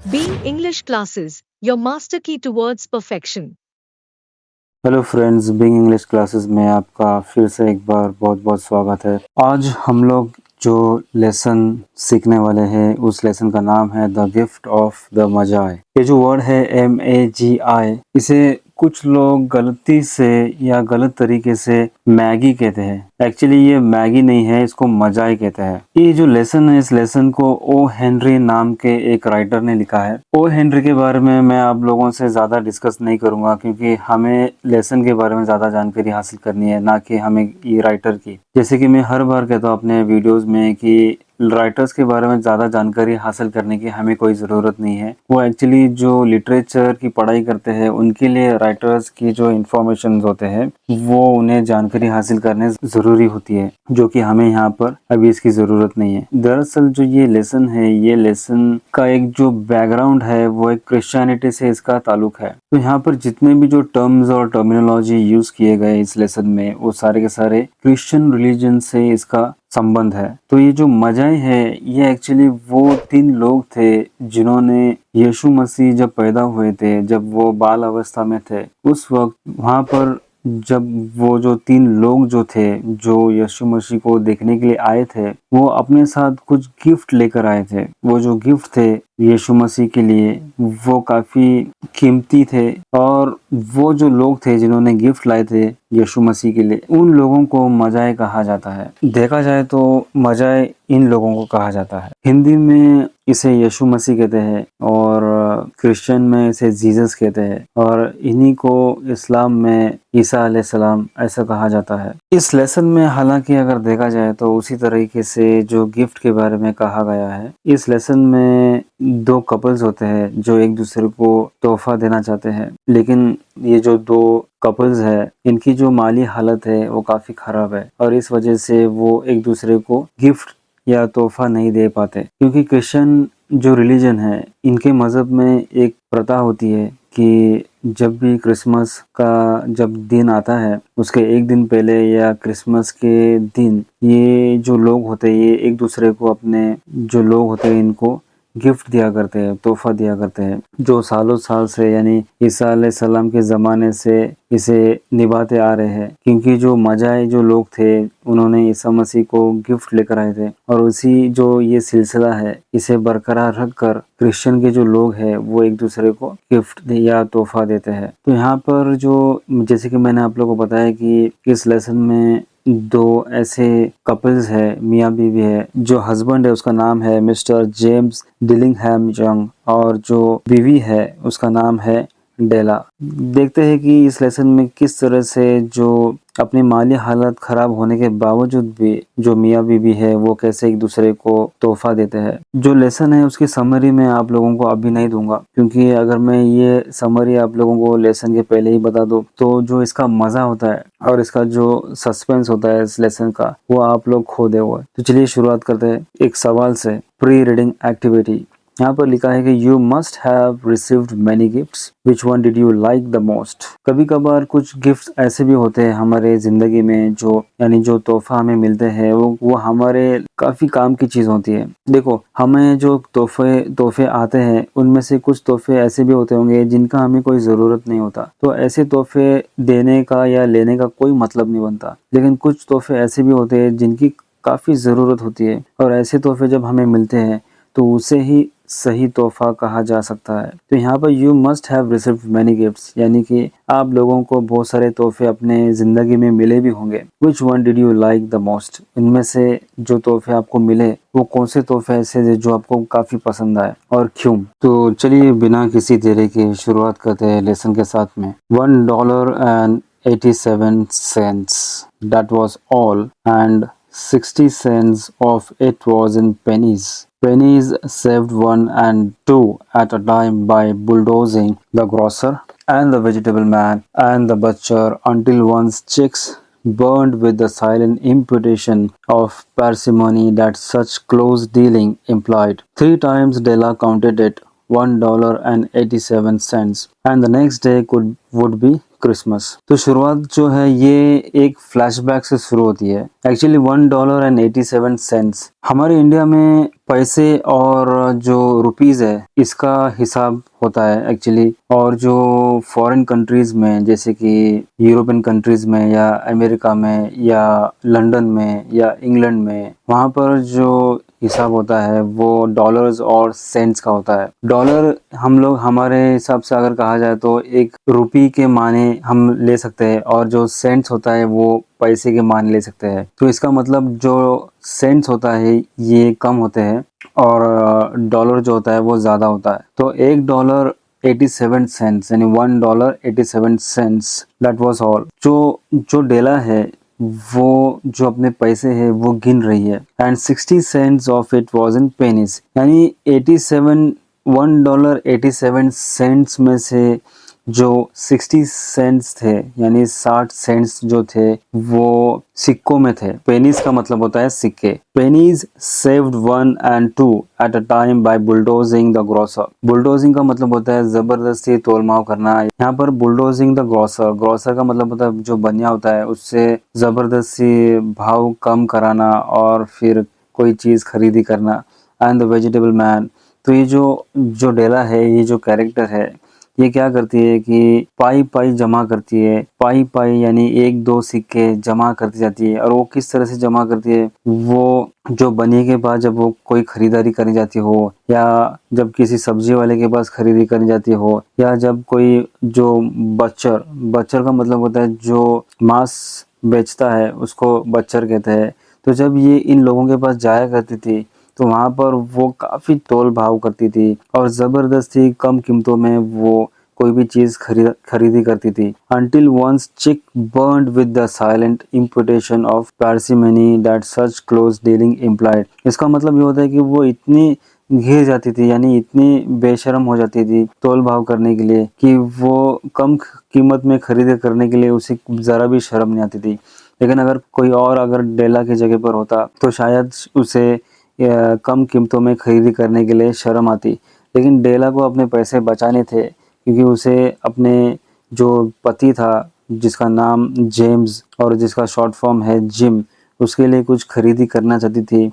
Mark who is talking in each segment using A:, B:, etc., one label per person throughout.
A: Being English classes, your master key towards perfection.
B: Hello friends, being English classes में आपका फिर से एक बार बहुत बहुत स्वागत है। आज हम लोग जो लेसन सीखने वाले हैं उस लेसन का नाम है द गिफ्ट ऑफ द मजाई। ये जो वर्ड है MAGI, इसे कुछ लोग गलती से या गलत तरीके से मैगी कहते हैं। एक्चुअली ये मैगी नहीं है, इसको मजाई कहते हैं। ये जो लेसन है, इस लेसन को ओ हेनरी नाम के एक राइटर ने लिखा है। ओ हेनरी के बारे में मैं आप लोगों से ज़्यादा डिस्कस नहीं करूंगा, क्योंकि हमें लेसन के बारे में ज़्यादा जानकारी हासिल करनी है, ना कि हमें ये राइटर की। जैसे कि मैं हर बार कहता हूँ अपने वीडियोज़ में कि राइटर्स के बारे में ज़्यादा जानकारी हासिल करने की हमें कोई ज़रूरत नहीं है। वो एक्चुअली जो लिटरेचर की पढ़ाई करते हैं उनके लिए राइटर्स की जो इन्फॉर्मेशन होते हैं वो उन्हें जानकारी हासिल करने ज़रूरी होती है, जो कि हमें यहाँ पर अभी इसकी ज़रूरत नहीं है। दरअसल जो ये लेसन है, ये लेसन का एक जो बैकग्राउंड है वो एक क्रिश्चियनिटी से इसका ताल्लुक है। तो यहाँ पर जितने भी जो टर्म्स और टर्मिनोलॉजी यूज़ किए गए इस लेसन में, वो सारे के सारे क्रिश्चियन रिलीजन से इसका संबंध है। तो ये जो मजाई है, ये एक्चुअली वो 3 लोग थे जिन्होंने यीशु मसीह जब पैदा हुए थे, जब वो बाल अवस्था में थे, उस वक्त वहाँ पर जब वो जो 3 लोग जो थे, जो यीशु मसीह को देखने के लिए आए थे, वो अपने साथ कुछ गिफ्ट लेकर आए थे। वो जो गिफ्ट थे यीशु मसीह के लिए, वो काफी कीमती थे, और वो जो लोग थे जिन्होंने गिफ्ट लाए थे यीशु मसीह के लिए, उन लोगों को मजाई कहा जाता है। देखा जाए तो मजाई इन लोगों को कहा जाता है। हिंदी में इसे यीशु मसीह कहते हैं, और क्रिश्चियन में इसे जीसस कहते हैं, और इन्हीं को इस्लाम में ईसा अलैहिस्सलाम ऐसा कहा जाता है। इस लेसन में हालांकि अगर देखा जाए तो उसी तरीके से जो गिफ्ट के बारे में कहा गया है, इस लेसन में 2 कपल्स होते हैं जो एक दूसरे को तोहफा देना चाहते हैं, लेकिन ये जो 2 कपल्स है, इनकी जो माली हालत है वो काफी खराब है, और इस वजह से वो एक दूसरे को गिफ्ट या तोहफा नहीं दे पाते। क्योंकि क्रिश्चियन जो रिलीजन है, इनके मज़हब में एक प्रथा होती है कि जब भी क्रिसमस का जब दिन आता है, उसके एक दिन पहले या क्रिसमस के दिन, ये जो लोग होते हैं ये एक दूसरे को, अपने जो लोग होते हैं इनको गिफ्ट दिया करते हैं, तोहफा दिया करते हैं, जो सालों साल से यानी ईसा अलैहिस्सलाम के ज़माने से इसे निभाते आ रहे हैं। क्योंकि जो मजाई जो लोग थे, उन्होंने ईसा मसीह को गिफ्ट लेकर आए थे, और उसी जो ये सिलसिला है, इसे बरकरार रखकर क्रिश्चियन के जो लोग हैं वो एक दूसरे को गिफ्ट या तोहफा देते हैं। तो यहाँ पर जो, जैसे कि मैंने आप लोगों को बताया कि इस लेसन में 2 ऐसे कपल्स है, मियाँ बीवी है। जो हस्बैंड है उसका नाम है मिस्टर जेम्स डिलिंगहैम यंग, और जो बीवी है उसका नाम है डेला। देखते हैं कि इस लेसन में किस तरह से जो अपनी माली हालत खराब होने के बावजूद भी जो मियाँ बीवी है वो कैसे एक दूसरे को तोहफा देते हैं। जो लेसन है उसकी समरी मैं आप लोगों को अभी नहीं दूंगा, क्योंकि अगर मैं ये समरी आप लोगों को लेसन के पहले ही बता दूं तो जो इसका मजा होता है और इसका जो सस्पेंस होता है इस लेसन का, वो आप लोग खो दे हुए। तो चलिए शुरुआत करते हैं एक सवाल से। Pre reading activity. यहाँ पर लिखा है कि you must have received many gifts, which one did you like the most. कभी कभार कुछ गिफ्ट्स ऐसे भी होते हैं हमारे जिंदगी में, जो यानी जो तोहफा हमें मिलते हैं वो हमारे काफी काम की चीज होती है। देखो, हमें जो तोहफे आते हैं उनमें से कुछ तोहफे ऐसे भी होते होंगे जिनका हमें कोई जरूरत नहीं होता, तो ऐसे तोहफे देने का या लेने का कोई मतलब नहीं बनता। लेकिन कुछ तोहफे ऐसे भी होते हैं जिनकी काफी जरूरत होती है, और ऐसे तोहफे जब हमें मिलते हैं तो उसे ही सही तोहफा कहा जा सकता है। तो यहाँ पर you must have received many gifts, यानी कि आप लोगों को बहुत सारे तोहफे अपने जिंदगी में मिले भी होंगे। Which one did you like the most, इनमें से जो तोहफे आपको मिले वो कौन से तोहफे ऐसे थे जो आपको काफी पसंद आए और क्यों। तो चलिए बिना किसी देरी के शुरुआत करते हैं लेसन के साथ में। $1.87, that was all, and 60 cents of it was in pennies. Pennies saved 1 and 2 at a time by bulldozing the grocer and the vegetable man and the butcher until one's cheeks burned with the silent imputation of parsimony that such close dealing implied. 3 times Della counted it, $1.87, and the next day would be Christmas. तो शुरुआत जो है ये एक flashback से शुरू होती है। एक्चुअली $1.87 हमारे इंडिया में पैसे और जो रुपीस है इसका हिसाब होता है एक्चुअली, और जो फॉरेन कंट्रीज में जैसे कि यूरोपियन कंट्रीज में या अमेरिका में या लंदन में या इंग्लैंड में, वहाँ पर जो हिसाब होता है वो डॉलर्स और सेंट्स का होता है। डॉलर हम लोग हमारे हिसाब से अगर कहा जाए तो एक रुपी के माने हम ले सकते हैं, और जो सेंट्स होता है वो पैसे के माने ले सकते हैं। तो इसका मतलब जो सेंट्स होता है ये कम होते हैं और डॉलर जो होता है वो ज़्यादा होता है। तो $1.87 यानी $1.87, दैट वाज ऑल। जो डेला है वो जो अपने पैसे है वो गिन रही है, and 60 cents of it was in pennies, यानी 87 $1.87 में से जो 60 सेंट्स थे यानी 60 सेंट्स जो थे वो सिक्कों में थे। पेनीज का मतलब होता है सिक्के। Pennies saved 1 and 2 at a time by bulldozing the grocer. Bulldozing का मतलब होता है जबरदस्ती तोलमाव करना। यहाँ पर बुलडोजिंग द ग्रोसर, ग्रोसर का मतलब होता है जो बनिया होता है उससे जबरदस्ती भाव कम कराना और फिर कोई चीज खरीदी करना। एंड द वेजिटेबल मैन, तो ये जो डेला है, ये जो कैरेक्टर है, ये क्या करती है कि पाई पाई जमा करती है। पाई पाई यानी एक दो सिक्के जमा करती जाती है। और वो किस तरह से जमा करती है, वो जो बनिए के पास जब वो कोई खरीदारी करनी जाती हो, या जब किसी सब्जी वाले के पास खरीदी करनी जाती हो, या जब कोई जो बच्चर का मतलब होता है जो मांस बेचता है उसको बच्चर कहते हैं। तो जब ये इन लोगों के पास जाया करती थी तो वहाँ पर वो काफ़ी तोल भाव करती थी और ज़बरदस्ती कम कीमतों में वो कोई भी चीज़ खरीदी करती थी। Until once chick burned with the silent imputation of parsimony that such close dealing implied। इसका मतलब ये होता है कि वो इतनी घिर जाती थी यानी इतनी बेशर्म हो जाती थी तोल भाव करने के लिए कि वो कम कीमत में खरीदी करने के लिए उसे ज़रा भी शर्म नहीं आती थी। लेकिन अगर कोई और अगर डेला की जगह पर होता तो शायद उसे कम कीमतों में खरीदी करने के लिए शर्म आती। लेकिन डेला को अपने पैसे बचाने थे क्योंकि उसे अपने जो पति था जिसका नाम जेम्स और जिसका शॉर्ट फॉर्म है जिम, उसके लिए कुछ खरीदी करना चाहती थी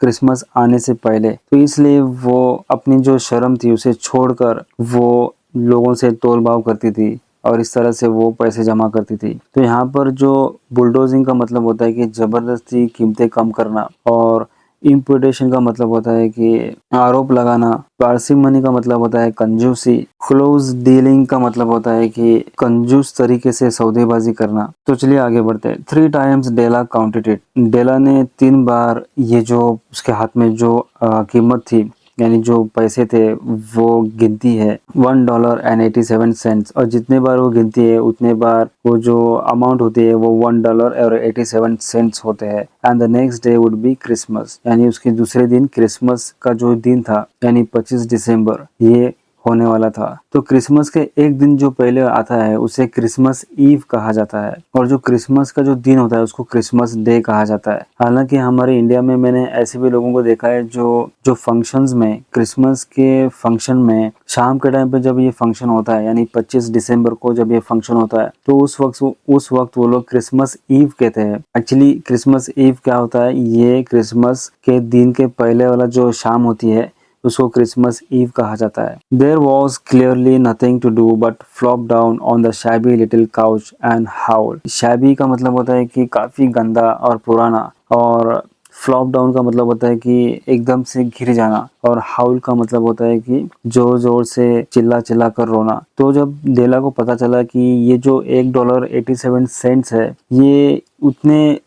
B: क्रिसमस आने से पहले। तो इसलिए वो अपनी जो शर्म थी उसे छोड़कर वो लोगों से तोल भाव करती थी और इस तरह से वो पैसे जमा करती थी। तो यहाँ पर जो बुलडोजिंग का मतलब होता है कि ज़बरदस्ती कीमतें कम करना, और इम्पुटेशन का मतलब होता है कि आरोप लगाना। पार्सिमनी का मतलब होता है कंजूसी। क्लोज डीलिंग का मतलब होता है कि कंजूस तरीके से सौदेबाजी करना। तो चलिए आगे बढ़ते हैं। 3 times डेला काउंटेड इट। डेला ने 3 बार ये जो उसके हाथ में जो कीमत थी यानी जो पैसे थे वो गिनती है $1.87, और जितने बार वो गिनती है उतने बार वो जो अमाउंट होती है वो $1.87 होते हैं। And the next day would be Christmas, यानी उसके दूसरे दिन क्रिसमस का जो दिन था यानी 25 दिसंबर ये होने वाला था। तो क्रिसमस के एक दिन जो पहले आता है उसे क्रिसमस ईव कहा जाता है, और जो क्रिसमस का जो दिन होता है उसको क्रिसमस डे कहा जाता है। हालांकि हमारे इंडिया में मैंने ऐसे भी लोगों को देखा है जो फंक्शंस में, क्रिसमस के फंक्शन में शाम के टाइम पे जब ये फंक्शन होता है यानी 25 दिसंबर को जब ये फंक्शन होता है तो उस वक्त वो लोग क्रिसमस ईव कहते हैं। एक्चुअली क्रिसमस ईव क्या होता है, ये क्रिसमस के दिन के पहले वाला जो शाम होती है उसको क्रिसमस ईव कहा जाता है। There was clearly nothing to do but flop down on the shabby little couch and howl। shabby का मतलब होता है कि काफी गंदा और पुराना, और फ्लॉप डाउन का मतलब होता है कि एकदम से गिर जाना, और हाउल का मतलब होता है कि जोर जोर से चिल्ला चिल्ला कर रोना। तो जब डेला को पता चला कि ये जो $1.87 है ये उतने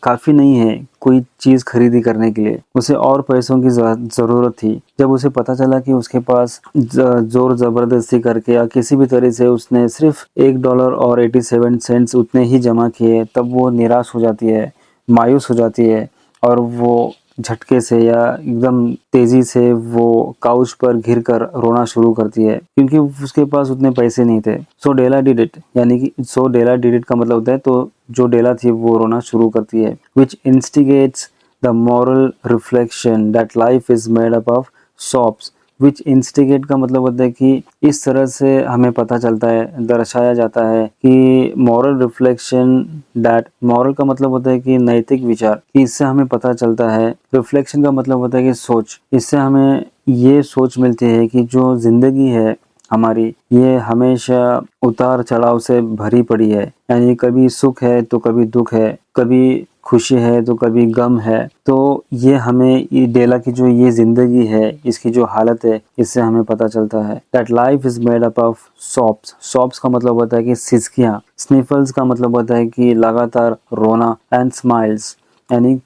B: काफी नहीं है कोई चीज खरीदी करने के लिए, उसे और पैसों की जरूरत थी। जब उसे पता चला कि उसके पास जोर जबरदस्ती करके या किसी भी तरह से उसने सिर्फ $1.87 उतने ही जमा किए, तब वो निराश हो जाती है, मायूस हो जाती है, और वो झटके से या एकदम तेजी से वो काउच पर घिर कर रोना शुरू करती है क्योंकि उसके पास उतने पैसे नहीं थे। सो डेला डिड इट, यानी कि सो डेला डिड इट का मतलब होता है तो जो डेला थी वो रोना शुरू करती है। Which instigates the moral reflection that life is made up of sobs. Which instigate का मतलब होता है कि इस तरह से हमें पता चलता है, दर्शाया जाता है कि मॉरल रिफ्लेक्शन दैट, मॉरल का मतलब होता है कि नैतिक विचार, कि इससे हमें पता चलता है। रिफ्लेक्शन का मतलब होता है कि सोच, इससे हमें ये सोच मिलती है कि जो जिंदगी है हमारी, ये हमेशा उतार चढ़ाव से भरी पड़ी है, यानी कभी सुख है तो कभी दुख है, कभी खुशी है तो कभी गम है। तो ये हमें ये डेला की जो ये जिंदगी है, इसकी जो हालत है, इससे हमें पता चलता है that life is made up of shops. Shops का मतलब होता है कि सिसकियाँ, स्निफल्स का मतलब होता है कि लगातार रोना, एंड स्माइल्स यानी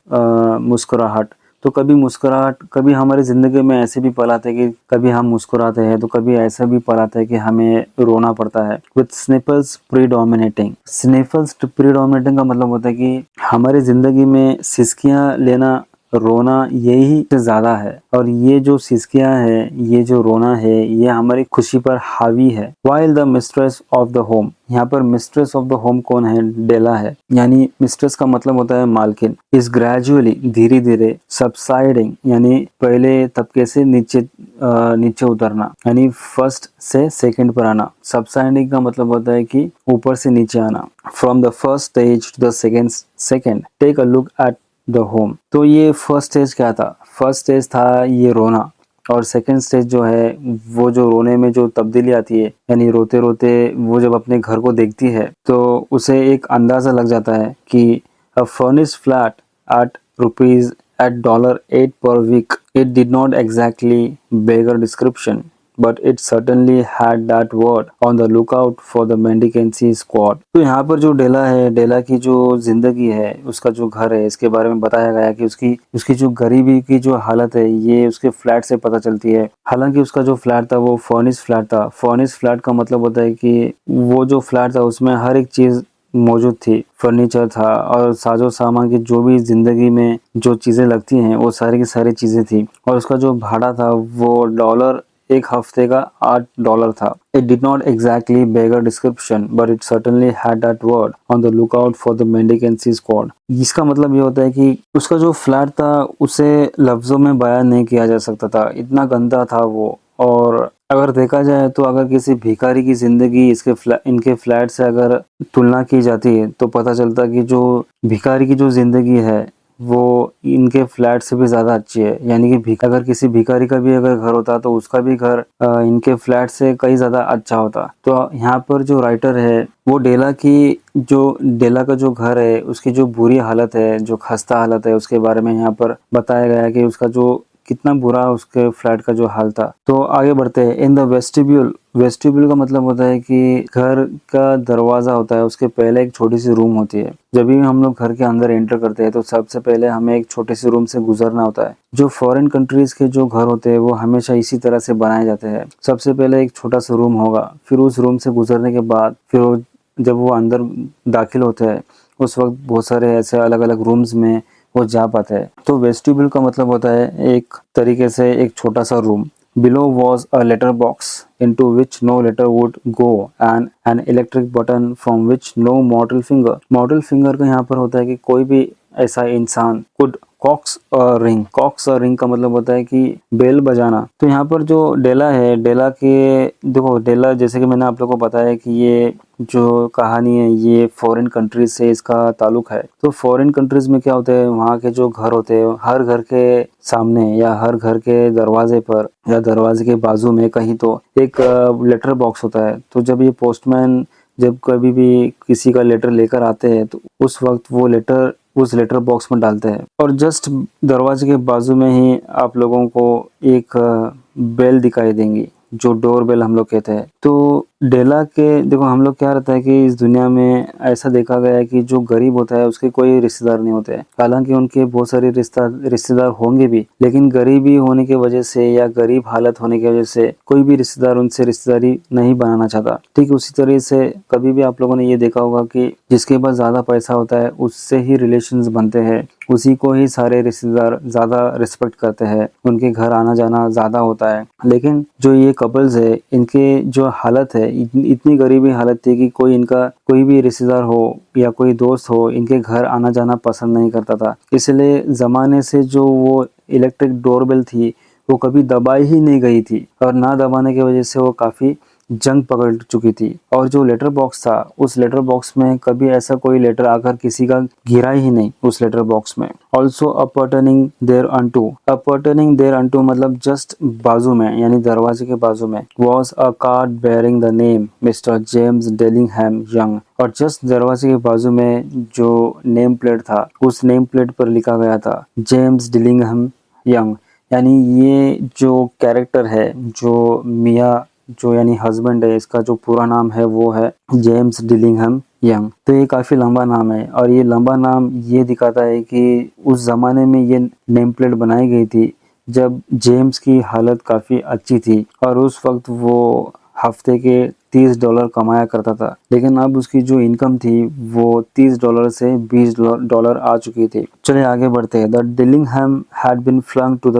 B: मुस्कुराहट। तो कभी मुस्कुराहट, कभी हमारी ज़िंदगी में ऐसे भी पल आते हैं कि कभी हम मुस्कुराते हैं, तो कभी ऐसा भी पल आता है कि हमें रोना पड़ता है। विथ स्निफल्स प्रीडोमिनेटिंग, स्निफल्स प्रीडोमिनेटिंग का मतलब होता है कि हमारी ज़िंदगी में सिसकियाँ लेना, रोना यही से ज़्यादा है, और ये जो सिसकियाँ है, ये जो रोना है, ये हमारी खुशी पर हावी है। While the mistress of the home, यहाँ पर मिस्ट्रेस ऑफ द होम कौन है? डेला है, यानी मिस्ट्रेस का मतलब होता है मालकिन। इज ग्रेजुअली, धीरे धीरे, सबसाइडिंग यानी पहले तबके से नीचे उतरना, यानी फर्स्ट से सेकंड पर आना। सबसाइडिंग का मतलब होता है कि ऊपर से नीचे आना। From the first stage to the second take a look at the home. तो ये फर्स्ट स्टेज क्या था? फर्स्ट स्टेज था ये रोना, और सेकंड स्टेज जो है वो जो रोने में जो तब्दीली आती है, यानी रोते रोते वो जब अपने घर को देखती है तो उसे एक अंदाज़ा लग जाता है कि a furnished flat at rupees at $8 per week, it did not exactly beggar description, but it certainly had that word on the lookout for the mendicancy squad। तो यहाँ पर जो डेला है, डेला की जो जिंदगी है, उसका जो घर है, इसके बारे में बताया गया कि उसकी उसकी जो गरीबी की जो हालत है, ये उसके फ्लैट से पता चलती है। हालांकि उसका जो फ्लैट था वो फर्निश फ्लैट था। फर्निश फ्लैट का मतलब होता है कि वो जो फ्लैट था उसमें हर एक चीज मौजूद थी, फर्नीचर था, और साजो सामान की जो भी जिंदगी में जो चीजें लगती हैं वो सारी की सारी चीजें थी। और उसका जो भाड़ा था वो डॉलर, एक हफ्ते का $8 था। It did not exactly beggar description, but it certainly had that word on the lookout for the mendicancy squad। इसका मतलब ये होता है कि उसका जो फ्लैट था उसे लफ्जों में बयान नहीं किया जा सकता था, इतना गंदा था वो। और अगर देखा जाए तो अगर किसी भिखारी की जिंदगी इनके फ्लैट से अगर तुलना की जाती है तो पता चलता कि जो भिखारी की जो जिंदगी है वो इनके फ्लैट से भी ज्यादा अच्छी है। यानी कि अगर किसी भिखारी का भी अगर घर होता तो उसका भी घर इनके फ्लैट से कहीं ज्यादा अच्छा होता। तो यहाँ पर जो राइटर है वो डेला का जो घर है उसकी जो बुरी हालत है, जो खस्ता हालत है, उसके बारे में यहाँ पर बताया गया है कि उसका जो कितना बुरा उसके फ्लैट का जो हाल था। तो आगे बढ़ते हैं। इन द वेस्टिब्यूल, वेस्टिब्यूल का मतलब होता है कि घर का दरवाजा होता है, उसके पहले एक छोटी सी रूम होती है। जब भी हम लोग घर के अंदर एंटर करते हैं तो सबसे पहले हमें एक छोटी सी रूम से गुजरना होता है। जो फॉरेन कंट्रीज के जो घर होते हैं वो हमेशा इसी तरह से बनाए जाते हैं। सबसे पहले एक छोटा सा रूम होगा, फिर उस रूम से गुजरने के बाद जब वो अंदर दाखिल होते हैं उस वक्त बहुत सारे ऐसे अलग अलग रूम्स में वो जा पाते हैं। तो वेस्टिब्यूल का मतलब होता है एक तरीके से एक छोटा सा room. Below was a letter box into which no letter would go and an electric button from which no mortal finger, mortal finger का यहाँ पर होता है कि कोई भी ऐसा इंसान could कॉक्स और रिंग। कॉक्स और रिंग का मतलब होता है कि बेल बजाना। तो यहाँ पर जो डेला है, डेला के देखो, डेला जैसे कि मैंने आप लोगों को बताया कि ये जो कहानी है ये फॉरेन कंट्रीज से इसका ताल्लुक है। तो फॉरेन कंट्रीज में क्या होता है, वहाँ के जो घर होते हैं हर घर के सामने या हर घर के दरवाजे पर या दरवाजे के बाजू में कहीं तो एक लेटर बॉक्स होता है। तो जब ये पोस्टमैन जब कभी भी किसी का लेटर लेकर आते हैं तो उस वक्त वो लेटर उस लेटर बॉक्स में डालते हैं। और जस्ट दरवाजे के बाजू में ही आप लोगों को एक बेल दिखाई देंगी, जो डोर बेल हम लोग कहते हैं। तो डेला के देखो, हम लोग क्या रहता है कि इस दुनिया में ऐसा देखा गया है कि जो गरीब होता है उसके कोई रिश्तेदार नहीं होते हैं। हालांकि उनके बहुत सारे रिश्तेदार होंगे भी, लेकिन गरीबी होने की वजह से या गरीब हालत होने की वजह से कोई भी रिश्तेदार उनसे रिश्तेदारी नहीं बनाना चाहता। ठीक उसी तरह से कभी भी आप लोगों ने ये देखा होगा कि जिसके पास ज्यादा पैसा होता है उससे ही रिलेशंस बनते हैं, उसी को ही सारे रिश्तेदार ज्यादा रिस्पेक्ट करते हैं, उनके घर आना जाना ज्यादा होता है। लेकिन जो ये कपल्स है इनके जो हालत है, इतनी गरीबी हालत थी कि कोई इनका कोई भी रिश्तेदार हो या कोई दोस्त हो इनके घर आना जाना पसंद नहीं करता था। इसलिए जमाने से जो वो इलेक्ट्रिक डोरबेल थी वो कभी दबाई ही नहीं गई थी और ना दबाने की वजह से वो काफ़ी जंग पकड़ चुकी थी। और जो लेटर बॉक्स था उस लेटर बॉक्स में कभी ऐसा कोई लेटर आकर किसी का गिरा ही नहीं उस लेटर बॉक्स में। ऑल्सो अपॉर्टनिंग देयर अनटू मतलब जस्ट बाजू में यानी दरवाजे के बाजू में was a card bearing the name Mister James Dillingham Young. और जस्ट दरवाजे के बाजू में जो नेम प्लेट था उस नेम प्लेट पर लिखा गया था जेम्स डेलिंगहैम यंग। यानी ये जो कैरेक्टर है जो मिया जो यानी हस्बैंड है इसका जो पूरा नाम है वो है जेम्स डिलिंघम यंग। तो ये काफ़ी लंबा नाम है और ये लंबा नाम ये दिखाता है कि उस ज़माने में ये नेम प्लेट बनाई गई थी जब जेम्स की हालत काफ़ी अच्छी थी और उस वक्त वो हफ्ते के $30 कमाया करता था। लेकिन अब उसकी जो इनकम थी वो $30 से $20 आ चुकी थी। चलिए आगे बढ़ते हैं। The Dillingham had been flung to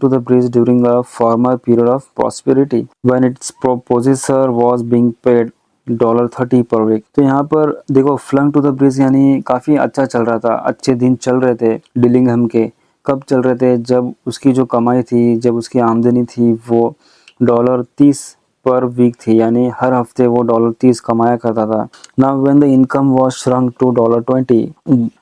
B: the breeze during a former period of prosperity when its possessor was being paid $30 पर वीक। तो यहाँ पर देखो फ्लंग टू द ब्रिज यानी काफ़ी अच्छा चल रहा था, अच्छे दिन चल रहे थे डिलिंघम के। कब चल रहे थे? जब उसकी जो कमाई थी, जब उसकी आमदनी थी वो $30 पर वीक थी, यानी हर हफ्ते वो $30 कमाया करता था। Now when the income was shrunk to $20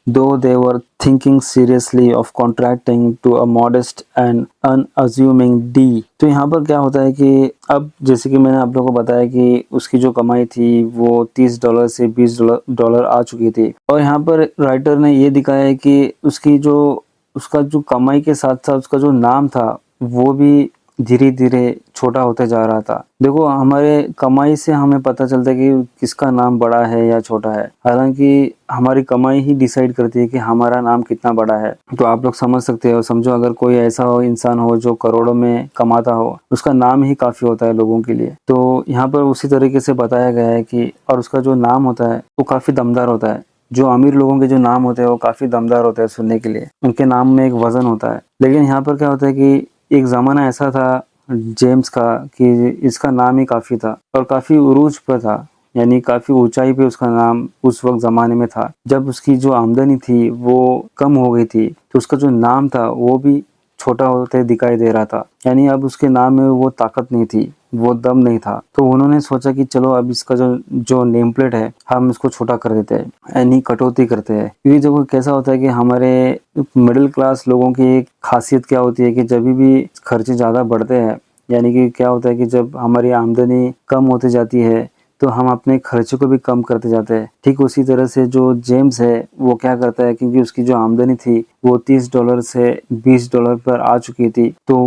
B: though they were thinking seriously of contracting to a modest and unassuming D. तो यहाँ पर क्या होता है कि अब जैसे कि मैंने आप लोगों को बताया कि उसकी जो कमाई थी वो $30 से $20 आ चुकी थी और यहाँ पर राइटर ने ये दिखाया है कि उसका जो कमाई के साथ साथ उसका जो नाम था वो भी धीरे धीरे छोटा होते जा रहा था। देखो हमारे कमाई से हमें पता चलता है कि किसका नाम बड़ा है या छोटा है, हालांकि हमारी कमाई ही डिसाइड करती है कि हमारा नाम कितना बड़ा है। तो आप लोग समझ सकते हो, समझो अगर कोई ऐसा इंसान हो जो करोड़ों में कमाता हो, उसका नाम ही काफ़ी होता है लोगों के लिए। तो यहाँ पर उसी तरीके से बताया गया है कि और उसका जो नाम होता है वो काफ़ी दमदार होता है। जो अमीर लोगों के जो नाम होते हैं वो काफ़ी दमदार होते हैं सुनने के लिए, उनके नाम में एक वजन होता है। लेकिन यहाँ पर क्या होता है कि एक ज़माना ऐसा था जेम्स का कि इसका नाम ही काफ़ी था और काफ़ी उरूज पर था, यानी काफ़ी ऊंचाई पे उसका नाम उस वक्त ज़माने में था। जब उसकी जो आमदनी थी वो कम हो गई थी तो उसका जो नाम था वो भी छोटा होते दिखाई दे रहा था, यानी अब उसके नाम में वो ताकत नहीं थी, वो दम नहीं था। तो उन्होंने सोचा कि चलो अब इसका जो नेम प्लेट है हम इसको छोटा कर देते हैं, यानी कटौती करते हैं। क्योंकि देखो कैसा होता है कि हमारे मिडिल क्लास लोगों की एक खासियत क्या होती है कि जब भी खर्चे ज़्यादा बढ़ते हैं, यानी कि क्या होता है कि जब हमारी आमदनी कम होती जाती है तो हम अपने खर्चे को भी कम करते जाते हैं। ठीक उसी तरह से जो जेम्स है वो क्या करता है, क्योंकि उसकी जो आमदनी थी वो $30 से $20 पर आ चुकी थी, तो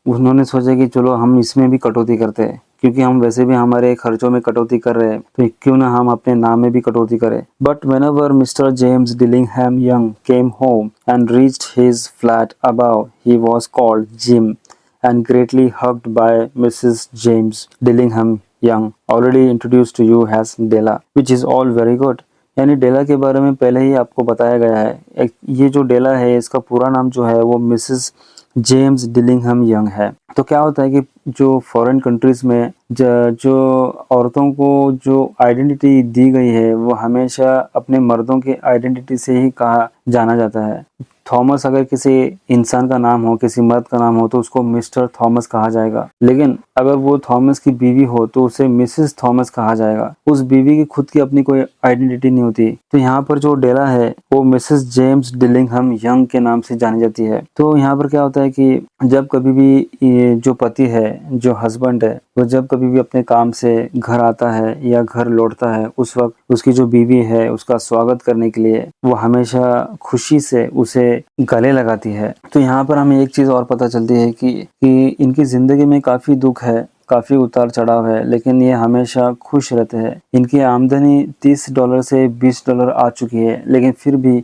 B: उन्होंने सोचा कि चलो हम इसमें भी कटौती करते हैं, क्योंकि हम वैसे भी हमारे खर्चों में कटौती कर रहे हैं तो क्यों ना हम अपने नाम में भी कटौती करें। But whenever Mr. James Dillingham Young came home and reached his flat above, he was called Jim and greatly hugged by Mrs. James Dillingham Young, already introduced to you as Della, which is all very good। यानी डेला के बारे में पहले ही आपको बताया गया है। ये जो डेला है इसका पूरा नाम जो है वो मिसेस जेम्स डिलिंघम यंग है। तो क्या होता है कि जो फॉरेन कंट्रीज में जो औरतों को जो आइडेंटिटी दी गई है वो हमेशा अपने मर्दों के आइडेंटिटी से ही कहा जाना जाता है। थॉमस अगर किसी इंसान का नाम हो, किसी मर्द का नाम हो तो उसको मिस्टर थॉमस कहा जाएगा, लेकिन अगर वो थॉमस की बीवी हो तो उसे मिसेस थॉमस कहा जाएगा। उस बीवी की खुद की अपनी कोई आइडेंटिटी नहीं होती। तो यहाँ पर जो डेला है वो मिसेस जेम्स डिलिंघम यंग के नाम से जानी जाती है। तो यहाँ पर क्या होता है कि जब कभी भी ये जो पति है, जो हस्बैंड है, वो जब कभी भी अपने काम से घर आता है या घर लौटता है उस वक्त उसकी जो बीवी है उसका स्वागत करने के लिए वो हमेशा खुशी से उसे गले लगाती है। तो यहाँ पर हमें एक चीज़ और पता चलती है कि इनकी ज़िंदगी में काफ़ी दुख है, काफ़ी उतार चढ़ाव है, लेकिन ये हमेशा खुश रहते हैं। इनकी आमदनी $30 से $20 आ चुकी है, लेकिन फिर भी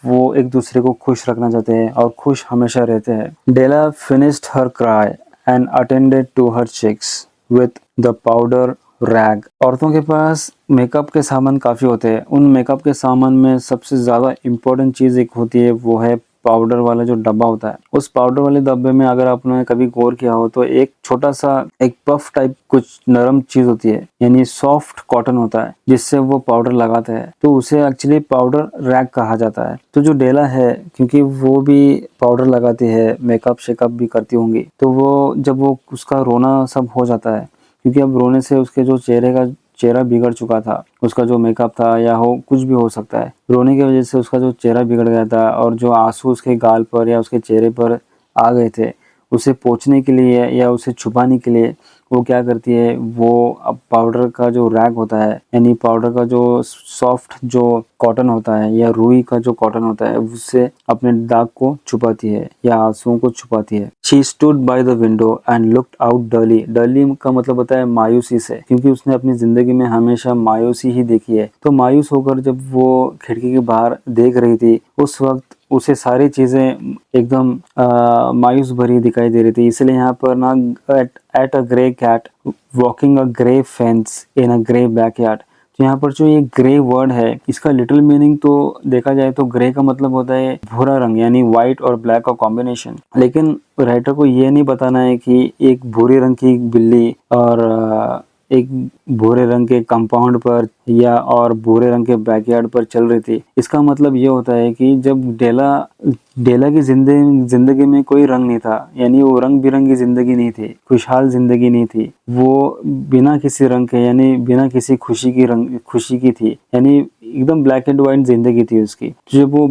B: वो एक दूसरे को खुश रखना चाहते हैं और खुश हमेशा रहते हैं। Della finished her cry and attended to her cheeks with the powder rag. औरतों के पास मेकअप के सामान काफ़ी होते हैं। उन मेकअप के सामान में सबसे ज़्यादा इम्पोर्टेंट चीज़ एक होती है वो है पाउडर वाला जो डब्बा होता है, उस पाउडर वाले डब्बे में अगर आपने कभी गौर किया हो तो एक छोटा सा एक पफ टाइप कुछ नरम चीज होती है, यानी सॉफ्ट कॉटन होता है जिससे वो पाउडर लगाते हैं, तो उसे एक्चुअली पाउडर रैक कहा जाता है। तो जो डेला है, क्योंकि वो भी पाउडर लगाती है, मेकअप शेकअप भी करती होंगी, तो वो जब वो उसका रोना सब हो जाता है, क्योंकि अब रोने से उसके जो चेहरा बिगड़ चुका था, उसका जो मेकअप था या हो कुछ भी हो सकता है, रोने की वजह से उसका जो चेहरा बिगड़ गया था और जो आंसू उसके गाल पर या उसके चेहरे पर आ गए थे, उसे पोंछने के लिए या उसे छुपाने के लिए वो क्या करती है, वो अब पाउडर का जो रैग होता है, यानी पाउडर का जो सॉफ्ट जो कॉटन होता है या रुई का जो कॉटन होता है, उससे अपने दाग को छुपाती है या आंसुओं को छुपाती है। She stood by the window and looked out dully. Dully का मतलब होता है मायूसी से, क्योंकि उसने अपनी जिंदगी में हमेशा मायूसी ही देखी है। तो मायूस होकर जब वो खिड़की के बाहर देख रही थी, उस वक्त उसे सारी चीजें एकदम मायूस भरी दिखाई दे रही थी। इसलिए यहाँ पर ना at a grey cat walking a grey fence in a grey backyard, तो यहाँ पर जो ये ग्रे वर्ड है, इसका लिटिल मीनिंग तो देखा जाए तो ग्रे का मतलब होता है भूरा रंग, यानी व्हाइट और ब्लैक का कॉम्बिनेशन। लेकिन राइटर को ये नहीं बताना है कि एक भूरे रंग की बिल्ली और एक भूरे रंग के कंपाउंड पर या और भूरे रंग के बैकयार्ड पर चल रही थी। इसका मतलब ये होता है कि जब डेला की जिंदगी में कोई रंग नहीं था, यानी वो रंग बिरंगी जिंदगी नहीं थी, खुशहाल जिंदगी नहीं थी, वो बिना किसी रंग के यानी बिना किसी खुशी की थी, यानी एकदम ब्लैक एंड व्हाइट जिंदगी थी उसकी। जब वो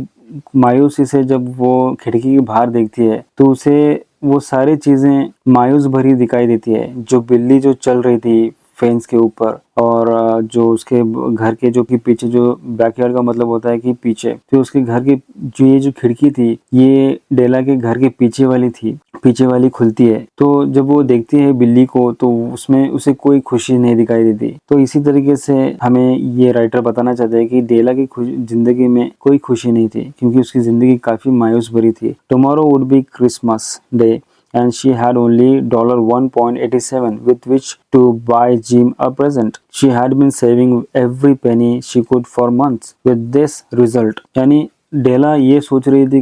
B: मायूसी से जब वो खिड़की के बाहर देखती है तो उसे वो सारी चीजें मायूस भरी दिखाई देती है। जो बिल्ली जो चल रही थी फेंस के ऊपर, और जो उसके घर के जो कि पीछे, जो बैकयार्ड का मतलब होता है कि पीछे, तो उसके घर की जो ये जो खिड़की थी, ये डेला के घर के पीछे वाली थी, पीछे वाली खुलती है। तो जब वो देखती है बिल्ली को तो उसमें उसे कोई खुशी नहीं दिखाई देती। तो इसी तरीके से हमें ये राइटर बताना चाहते हैं कि डेला की जिंदगी में कोई खुशी नहीं थी, क्योंकि उसकी जिंदगी काफी मायूस भरी थी। Tomorrow would be Christmas day and she had only $1.87 with which to buy Jim a present. She had been saving every penny she could for months with this result. यानी डेला ये सोच रही थी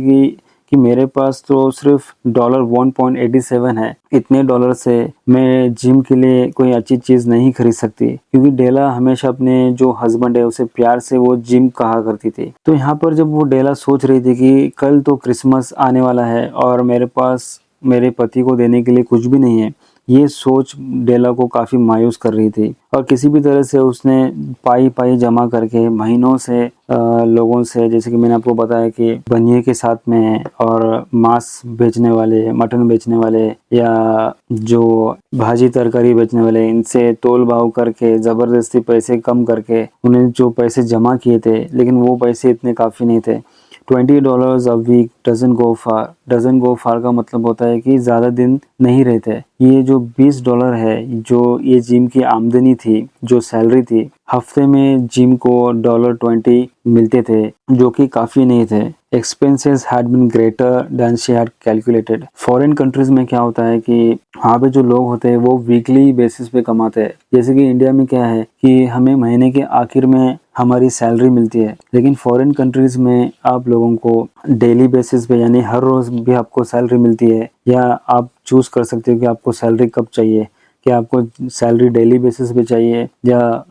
B: कि मेरे पास तो सिर्फ $1.87 है, इतने डॉलर से मैं जिम के लिए कोई अच्छी चीज नहीं खरीद सकती, क्योंकि डेला हमेशा अपने जो हस्बैंड है उसे प्यार से वो जिम कहा करती थी। तो यहाँ पर जब वो डेला सोच रही थी कि कल तो क्रिसमस आने वाला है और मेरे पास मेरे पति को देने के लिए कुछ भी नहीं है, ये सोच डेला को काफी मायूस कर रही थी। और किसी भी तरह से उसने पाई जमा करके महीनों से लोगों से, जैसे कि मैंने आपको बताया कि बनिए के साथ में और मांस बेचने वाले, मटन बेचने वाले या जो भाजी तरकारी बेचने वाले, इनसे तोल भाव करके जबरदस्ती पैसे कम करके उन्हें जो पैसे जमा किए थे, लेकिन वो पैसे इतने काफी नहीं थे। $20 अ वीक डजन गो फार का मतलब होता है कि ज्यादा दिन नहीं रहते। ये जो $20 है, जो ये जिम की आमदनी थी, जो सैलरी थी, हफ्ते में जिम को $20 मिलते थे, जो कि काफी नहीं थे। Expenses had been greater than she had calculated. Foreign countries में क्या होता है कि वहाँ पे जो लोग होते हैं वो वीकली बेसिस पे कमाते हैं। जैसे कि इंडिया में क्या है कि हमें महीने के आखिर में हमारी सैलरी मिलती है, लेकिन फॉरेन कंट्रीज में आप लोगों को डेली बेसिस पे, यानी हर रोज भी आपको सैलरी मिलती है, या आप चूज कर सकते हो कि आपको सैलरी कब चाहिए, कि आपको सैलरी डेली बेसिस पे चाहिए या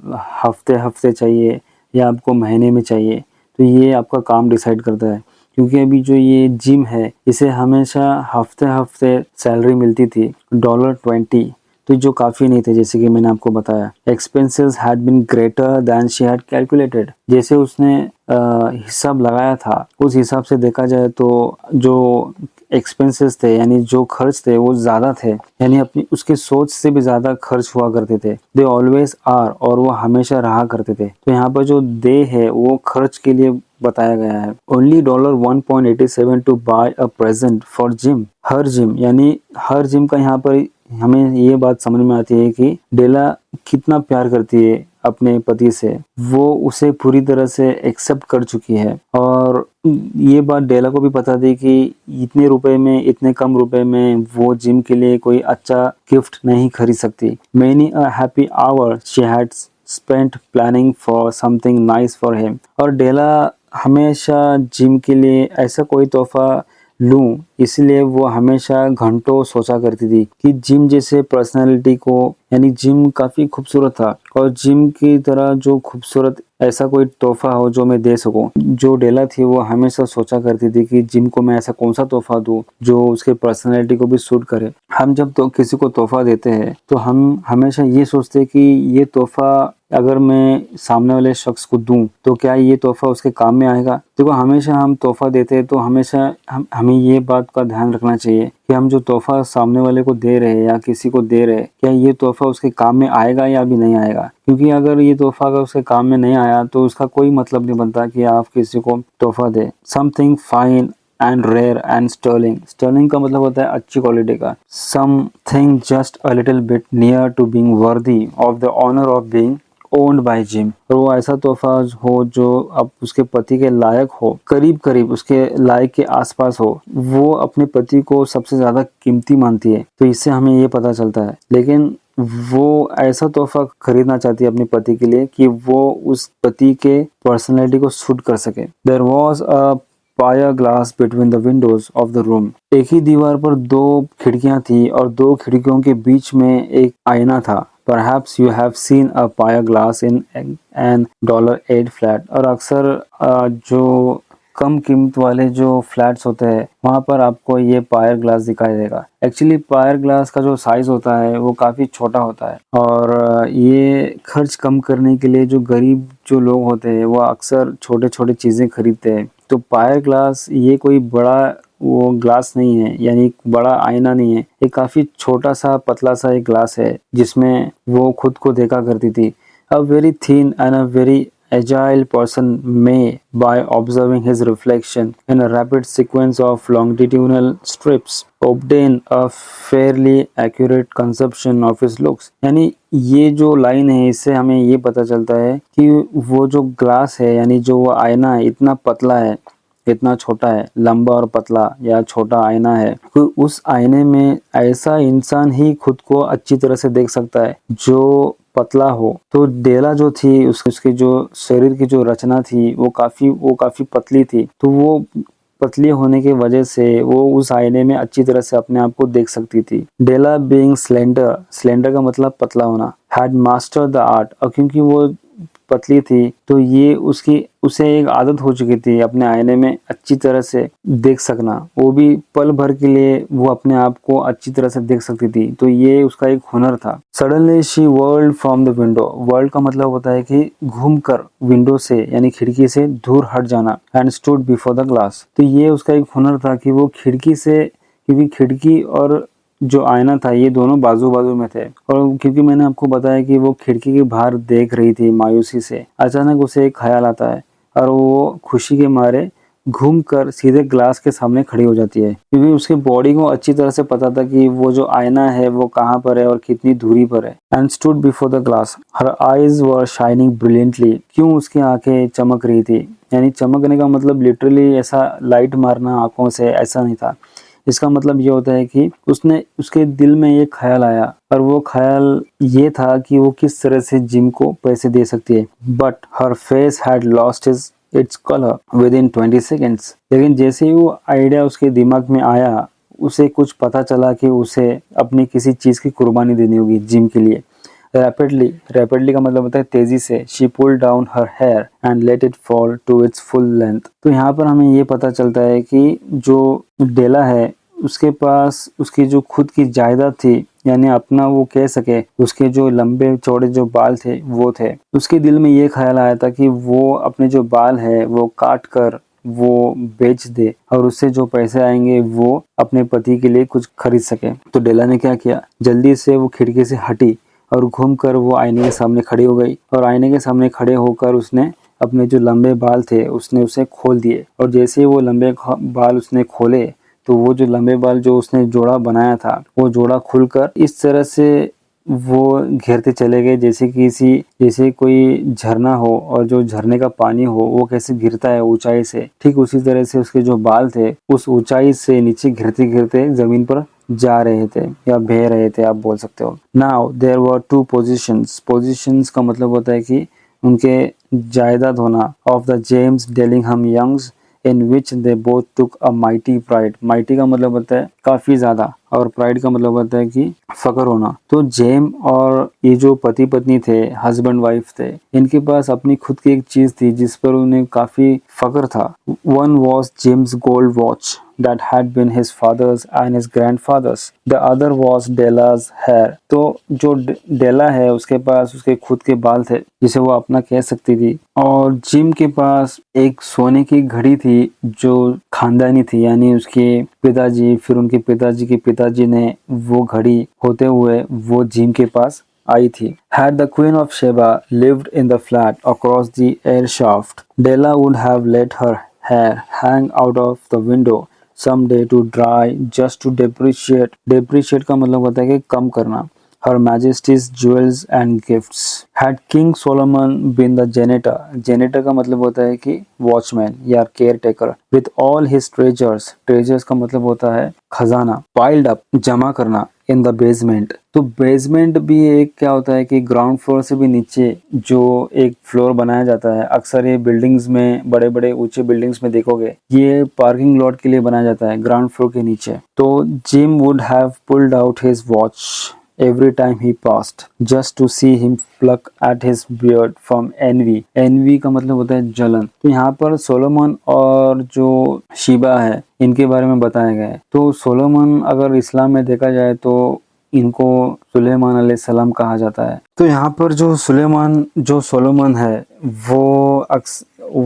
B: हफ्ते हफ्ते चाहिए या आपको महीने में चाहिए। तो ये आपका काम डिसाइड करता है, क्योंकि अभी जो ये जिम है इसे हमेशा हफ्ते हफ्ते सैलरी मिलती थी $20, तो जो काफ़ी नहीं थे, जैसे कि मैंने आपको बताया। Expenses had been greater than she had calculated. जैसे उसने हिसाब लगाया था, उस हिसाब से देखा जाए तो जो एक्सपेंसेस थे, यानी जो खर्च थे, वो ज़्यादा थे, यानी अपनी उसके सोच से भी ज़्यादा खर्च हुआ करते थे। दे ऑलवेज आर, और वो हमेशा रहा करते थे। तो यहाँ पर जो दे है वो खर्च के लिए बताया गया है। Only $1.87 to buy a present for Jim. हर जिम, यानी हर जिम का यहाँ पर हमें ये बात समझ में आती है कि डेला कितना प्यार करती है अपने पति से, वो उसे पूरी तरह से एक्सेप्ट कर चुकी है। और ये बात डेला को भी पता थी कि इतने रुपए में, इतने कम रुपए में वो जिम के लिए कोई अच्छा गिफ्ट नहीं खरीद सकती। Many a happy hour she had spent planning for something nice for him। और डेला हमेशा जिम के लिए ऐसा कोई तोहफा लूं, इसलिए वो हमेशा घंटों सोचा करती थी कि जिम जैसे पर्सनालिटी को, यानी जिम काफी खूबसूरत था और जिम की तरह जो खूबसूरत ऐसा कोई तोहफा हो जो मैं दे सकूं। जो डेला थी वो हमेशा सोचा करती थी कि जिम को मैं ऐसा कौन सा तोहफा दूं जो उसके पर्सनालिटी को भी सूट करे। हम जब तो किसी को तोहफा देते हैं तो हम हमेशा ये सोचते हैं कि ये तोहफा अगर मैं सामने वाले शख्स को दूं तो क्या ये तोहफा उसके काम में आएगा। देखो, हमेशा हम तोहफा देते हैं तो हमेशा हमें ये बात का ध्यान रखना चाहिए कि हम जो तोहफा सामने वाले को दे रहे हैं या किसी को दे रहे हैं, क्या ये तोहफा उसके काम में आएगा या भी नहीं आएगा। क्योंकि अगर ये तोहफा अगर उसके काम में नहीं आया तो उसका कोई मतलब नहीं बनता कि आप किसी को तोहफा दें। Something fine and rare and sterling. Sterling का मतलब होता है अच्छी क्वालिटी का। Something just a little bit near to being worthy of the honour of being owned by Jim. और वो ऐसा तोहफा हो जो अब उसके पति के लायक हो, करीब करीब उसके लायक के आसपास हो। वो अपने पति को सबसे ज्यादा कीमती मानती है, तो इससे हमें ये पता चलता है। लेकिन वो ऐसा तोहफा खरीदना चाहती है अपने पति के लिए कि वो उस पति के पर्सनैलिटी को सूट कर सके। देयर वॉज अ पाया glass between the Windows of the room. एक ही दीवार पर दो खिड़कियां थी और दो खिड़कियों के बीच में एक आईना था। Perhaps you have seen a पाया ग्लास in an $8 फ्लैट। और अक्सर जो कम कीमत वाले जो फ्लैट्स होते हैं वहाँ पर आपको ये पायर ग्लास दिखाई देगा। एक्चुअली पायर ग्लास का जो साइज होता है वो काफ़ी छोटा होता है और ये खर्च कम करने के लिए जो गरीब जो लोग होते हैं वो अक्सर छोटे छोटे चीज़ें खरीदते हैं। तो पायर ग्लास ये कोई बड़ा वो ग्लास नहीं है, यानी बड़ा आईना नहीं है। एक काफी छोटा सा पतला सा एक ग्लास है जिसमें वो खुद को देखा करती थी। A very thin and a very agile person may, by observing his reflection in a rapid sequence of longitudinal strips, obtain a fairly accurate conception of his looks। यानी ये जो लाइन है इससे हमें ये पता चलता है कि वो जो ग्लास है, यानी जो वो आईना है, इतना पतला है, इतना छोटा है, लंबा और पतला या छोटा आईना है। तो उस आईने में ऐसा इंसान ही खुद को अच्छी तरह से देख सकता है जो पतला हो। तो डेला जो थी उसकी जो शरीर की जो रचना थी वो काफी पतली थी। तो वो पतली होने की वजह से वो उस आईने में अच्छी तरह से अपने आप को देख सकती थी। डेला बीइंग स्लेंडर, स्लेंडर का मतलब पतला होना, हैड मास्टर द आर्ट। और क्योंकि वो पतली थी तो ये उसे एक आदत हो चुकी थी अपने आईने में अच्छी तरह से देख सकना। वो भी पल भर के लिए वो अपने आप को अच्छी तरह से देख सकती थी, तो ये उसका एक हुनर था। Suddenly she world from the window. World का मतलब होता है कि घूमकर, विंडो से यानी खिड़की से दूर हट जाना। And stood before the glass. तो ये उसका एक हुनर था कि वो खिड़की से, क्योंकि खिड़की और जो आईना था ये दोनों बाजू बाजू में थे, और क्योंकि मैंने आपको बताया कि वो खिड़की के बाहर देख रही थी मायूसी से, अचानक उसे एक ख्याल आता है और वो खुशी के मारे घूमकर सीधे ग्लास के सामने खड़ी हो जाती है। क्योंकि उसके बॉडी को अच्छी तरह से पता था कि वो जो आईना है वो कहाँ पर है और कितनी दूरी पर है। And stood before the glass, her eyes were shining brilliantly. क्यों उसकी आंखें चमक रही थी, यानी चमकने का मतलब लिटरली ऐसा लाइट मारना आंखों से ऐसा नहीं था। इसका मतलब ये होता है कि उसके दिल में ये ख्याल आया और वो ख्याल ये था कि वो किस तरह से जिम को पैसे दे सकती है। But her face had lost its colour with in 20 seconds. लेकिन जैसे ही वो आइडिया उसके दिमाग में आया, उसे कुछ पता चला कि उसे अपनी किसी चीज की कुर्बानी देनी होगी जिम के लिए। रैपिडली का मतलब होता है तेजी से। She pull down her hair and let it fall to its full length. तो यहाँ पर हमें ये पता चलता है कि जो डेला है उसके पास उसकी जो खुद की जायदाद थी, यानी अपना वो कह सके उसके जो लंबे चौड़े जो बाल थे वो थे। उसके दिल में ये ख्याल आया था कि वो अपने जो बाल है वो काट कर वो बेच दे और उससे जो पैसे आएंगे वो अपने पति के लिए कुछ खरीद सके। तो डेला ने क्या किया, जल्दी से वो खिड़की से हटी और घूमकर वो आईने के सामने खड़ी हो गई। और आईने के सामने खड़े होकर उसने अपने जो लंबे बाल थे उसने उसे खोल दिए। और जैसे ही वो लंबे बाल उसने खोले तो वो जो लंबे बाल जो उसने जोड़ा बनाया था वो जोड़ा खुलकर इस तरह से वो घेरते चले गए जैसे कोई झरना हो और जो झरने का पानी हो वो कैसे गिरता है ऊंचाई से, ठीक उसी तरह से उसके जो बाल थे उस ऊंचाई से नीचे गिरते गिरते जमीन पर जा रहे थे या बह रहे थे, आप बोल सकते हो। Now there were two positions. Positions का मतलब होता है कि उनके जायदाद होना, of the James Dillingham Youngs in which they both took a mighty pride. Mighty का मतलब होता है काफी ज्यादा, और प्राइड का मतलब होता है कि फकर होना। तो जेम और ये जो पति पत्नी थे, हस्बैंड वाइफ थे, इनके पास अपनी खुद की एक चीज थी जिस पर उन्हें काफी फकर था। One was James gold watch that had been his father's and his grandfather's. The other was Della's hair. तो जो डेला है उसके पास उसके खुद के बाल थे जिसे वो अपना कह सकती थी, और जिम के पास एक सोने की घड़ी थी जो खानदानी थी, यानी उसके पिताजी, फिर उनके पिताजी के पिताजी ने वो घड़ी होते हुए वो जिम के पास आई थी। Had the Queen of Sheba lived in the flat across the air shaft, Della would have let her hair hang out of the window someday to dry just to depreciate का मतलब होता है कि कम करना her majesty's jewels and gifts. Had King Solomon been the janitor का मतलब होता है कि वॉचमैन या caretaker, with all his treasures का मतलब होता है खजाना, piled up जमा करना in the basement। तो बेसमेंट भी एक क्या होता है कि ग्राउंड फ्लोर से भी नीचे जो एक फ्लोर बनाया जाता है, अक्सर ये बिल्डिंग्स में, बड़े बड़े ऊंचे बिल्डिंग्स में देखोगे, ये पार्किंग लॉट के लिए बनाया जाता है ग्राउंड फ्लोर के नीचे। तो gym would have pulled out his watch every time he passed just to see him pluck at his beard from envy। envy का मतलब होता है जलन। तो यहाँ पर सोलोमन और जो शीबा है इनके बारे में बताया गया है। तो सोलोमन अगर इस्लाम में देखा जाए तो इनको सुलेमान अलैहिस्सलाम कहा जाता है। तो यहाँ पर जो सोलोमन है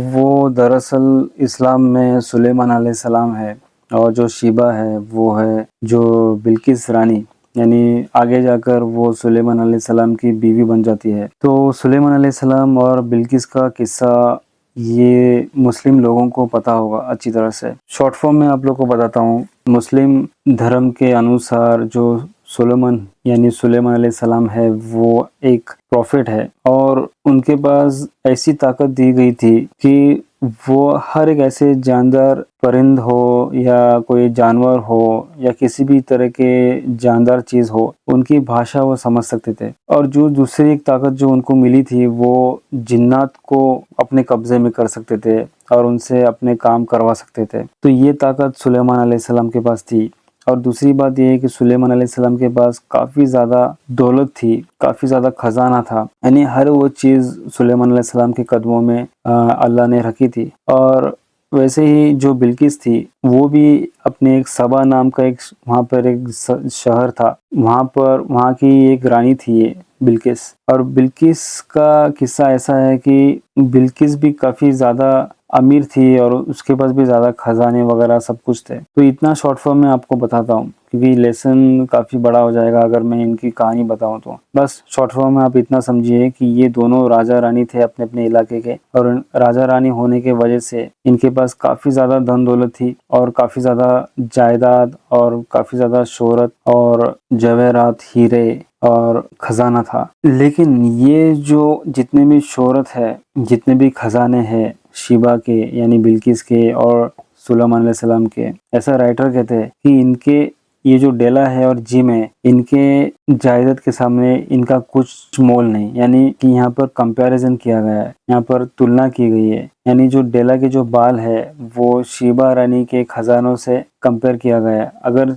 B: वो दरअसल इस्लाम में सुलेमान अलैहिस्सलाम है, और जो शीबा है वो है जो बिल्किस रानी, यानी आगे जाकर वो सुलेमान अलैहिस्सलाम की बीवी बन जाती है। तो सुलेमान अलैहिस्सलाम और बिल्किस का किस्सा ये मुस्लिम लोगों को पता होगा अच्छी तरह से। शॉर्ट फॉर्म में आप लोग को बताता हूँ। मुस्लिम धर्म के अनुसार जो सोलोमन यानी सुलेमान अलैहिस्सलाम है वो एक प्रॉफिट है, और उनके पास ऐसी ताकत दी गई थी कि वो हर एक ऐसे जानदार परिंद हो या कोई जानवर हो या किसी भी तरह के जानदार चीज हो, उनकी भाषा वो समझ सकते थे। और जो दूसरी एक ताकत जो उनको मिली थी वो जिन्नात को अपने कब्जे में कर सकते थे और उनसे अपने काम करवा सकते थे। तो ये ताकत सुलेमान अलैहिस्सलाम के पास थी। और दूसरी बात यह है कि सुलेमान अलैहिस्सलाम के पास काफ़ी ज़्यादा दौलत थी, काफ़ी ज़्यादा खजाना था, यानी हर वो चीज़ सुलेमान अलैहिस्सलाम के कदमों में अल्लाह ने रखी थी। और वैसे ही जो बिल्किस थी वो भी अपने एक सबा नाम का एक वहाँ पर एक शहर था, वहाँ की एक रानी थी ये बिल्किस। और बिल्किस का किस्सा ऐसा है कि बिल्किस भी काफ़ी ज़्यादा अमीर थी और उसके पास भी ज़्यादा खजाने वगैरह सब कुछ थे। तो इतना शॉर्ट फॉर्म में आपको बताता हूँ क्योंकि लेसन काफ़ी बड़ा हो जाएगा अगर मैं इनकी कहानी बताऊँ तो। बस शॉर्ट फॉर्म में आप इतना समझिए कि ये दोनों राजा रानी थे अपने अपने इलाके के, और राजा रानी होने के वजह से इनके पास काफ़ी ज़्यादा धन दौलत थी और काफ़ी ज़्यादा जायदाद और काफ़ी ज़्यादा शोहरत और जवेहरात, हीरे और खजाना था। लेकिन ये जो जितने भी शोहरत है, जितने भी खजाने हैं शीबा के यानी बिल्किस के और सुलेमान अलैहिस्सलाम के, ऐसा राइटर कहते हैं कि इनके ये जो डेला है और जिम है, इनके जायदाद के सामने इनका कुछ मोल नहीं। यानी कि यहाँ पर कंपैरिजन किया गया है, यहाँ पर तुलना की गई है। यानी जो डेला के जो बाल है वो शीबा रानी के खजानों से कंपेयर किया गया है। अगर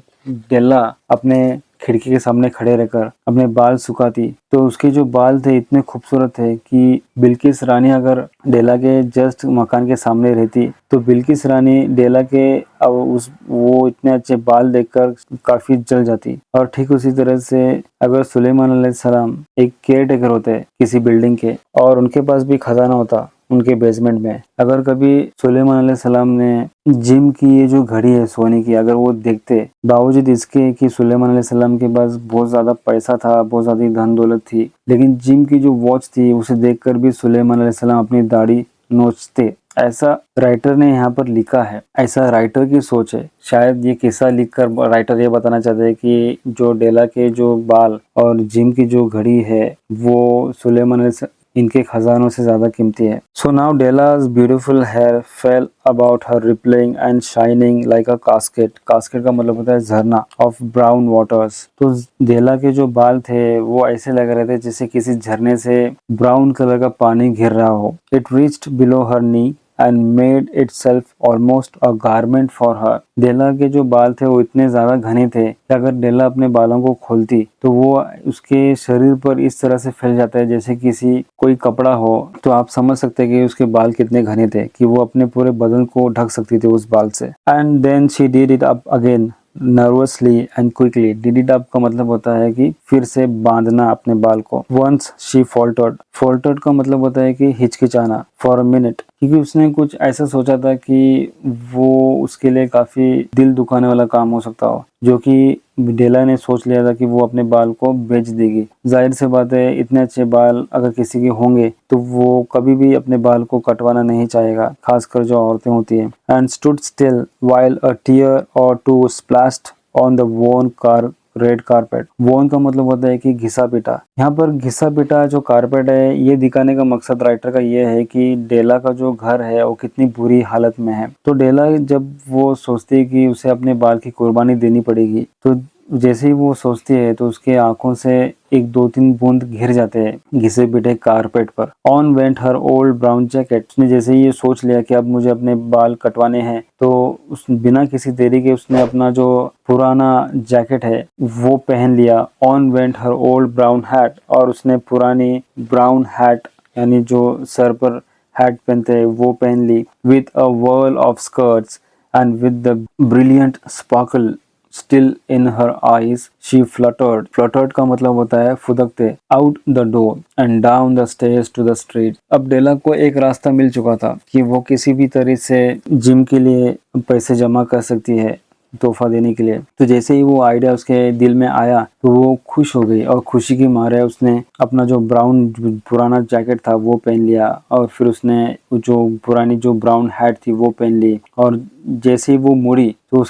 B: डेला अपने खिड़की के सामने खड़े रहकर अपने बाल सुखाती तो उसके जो बाल थे इतने खूबसूरत थे कि बिल्किस रानी अगर डेला के जस्ट मकान के सामने रहती तो बिल्किस रानी डेला के वो इतने अच्छे बाल देखकर काफी जल जाती। और ठीक उसी तरह से अगर सुलेमान अलैहिस्सलाम एक केयर टेकर होते किसी बिल्डिंग के और उनके पास भी खजाना होता उनके बेसमेंट में, अगर कभी सुलेमान अलैहिस्सलाम ने जिम की ये जो घड़ी है सोने की अगर वो देखते, बावजूद इसके कि सुलेमान अलैहिस्सलाम के पास बहुत ज्यादा पैसा था, बहुत ज्यादा धन दौलत थी, लेकिन जिम की जो वॉच थी उसे देखकर भी सुलेमान अलैहिस्सलाम अपनी दाढ़ी नोचते। ऐसा राइटर ने यहाँ पर लिखा है, ऐसा राइटर की सोच है। शायद ये किस्सा लिखकर राइटर ये बताना चाहते हैं कि जो डेला के जो बाल और जिम की जो घड़ी है वो सुलेमान इनके खजानों से ज्यादा कीमती है। So now Della's beautiful hair fell about her rippling and shining like a casket। casket का मतलब होता है झरना of brown waters। तो डेला के जो बाल थे वो ऐसे लग रहे थे जैसे किसी झरने से ब्राउन कलर का पानी गिर रहा हो। It reached below her knee and made itself almost a garment for her। डेला के जो बाल थे वो इतने ज्यादा घने थे कि अगर डेला अपने बालों को खोलती तो वो उसके शरीर पर इस तरह से फैल जाता है जैसे किसी कोई कपड़ा हो। तो आप समझ सकते हैं कि उसके बाल कितने घने थे कि वो अपने पूरे बदन को ढक सकती थी उस बाल से। And then she did it up again nervously and quickly. Did it up का मतलब होता है कि फिर से बांधना अपने बाल को। Once she फॉल्टर्ड। फॉल्टर्ड का मतलब होता है कि हिचकिचाना फॉर अ मिनट, क्योंकि उसने कुछ ऐसा सोचा था कि वो उसके लिए काफी दिल दुखाने वाला काम हो सकता हो, जो कि डेला ने सोच लिया था कि वो अपने बाल को बेच देगी। जाहिर सी बात है इतने अच्छे बाल अगर किसी के होंगे तो वो कभी भी अपने बाल को कटवाना नहीं चाहेगा, खासकर जो औरतें होती हैं। And stood still while a tear or two splashed on the worn car red carpet. Worn का मतलब होता है कि घिसा पिटा। यहाँ पर घिसा पिटा जो कारपेट है ये दिखाने का मकसद राइटर का ये है कि डेला का जो घर है वो कितनी बुरी हालत में है। तो डेला जब वो सोचती है कि उसे अपने बाल की कुर्बानी देनी पड़ेगी, तो जैसे ही वो सोचती है तो उसके आंखों से एक दो तीन बूंद गिर जाते हैं घिसे पिटे कारपेट पर। On went her old brown jacket. उसने जैसे ही ये सोच लिया कि अब मुझे अपने बाल कटवाने हैं तो उस बिना किसी देरी के उसने अपना जो पुराना जैकेट है वो पहन लिया। On went her old brown hat. और उसने पुरानी ब्राउन हैट यानी जो सर पर हैट पहनते हैं वो पहन ली। With a whirl of skirts and with the brilliant sparkle still in her eyes she fluttered। fluttered का मतलब होता है फुदकते। out the door and down the stairs to the street। अब डेला को एक रास्ता मिल चुका था कि वो किसी भी तरह से जिम के लिए पैसे जमा कर सकती है तोहफा देने के लिए। तो जैसे ही वो आइडिया उसके दिल में आया तो वो खुश हो गई और खुशी की मारे उसने अपना जो ब्राउन पुराना जैकेट था वो पहन लिया और फिर उसने जो पुरानी जो ब्राउन हैट थी वो पहन ली। और जैसे ही वो मुड़ी तो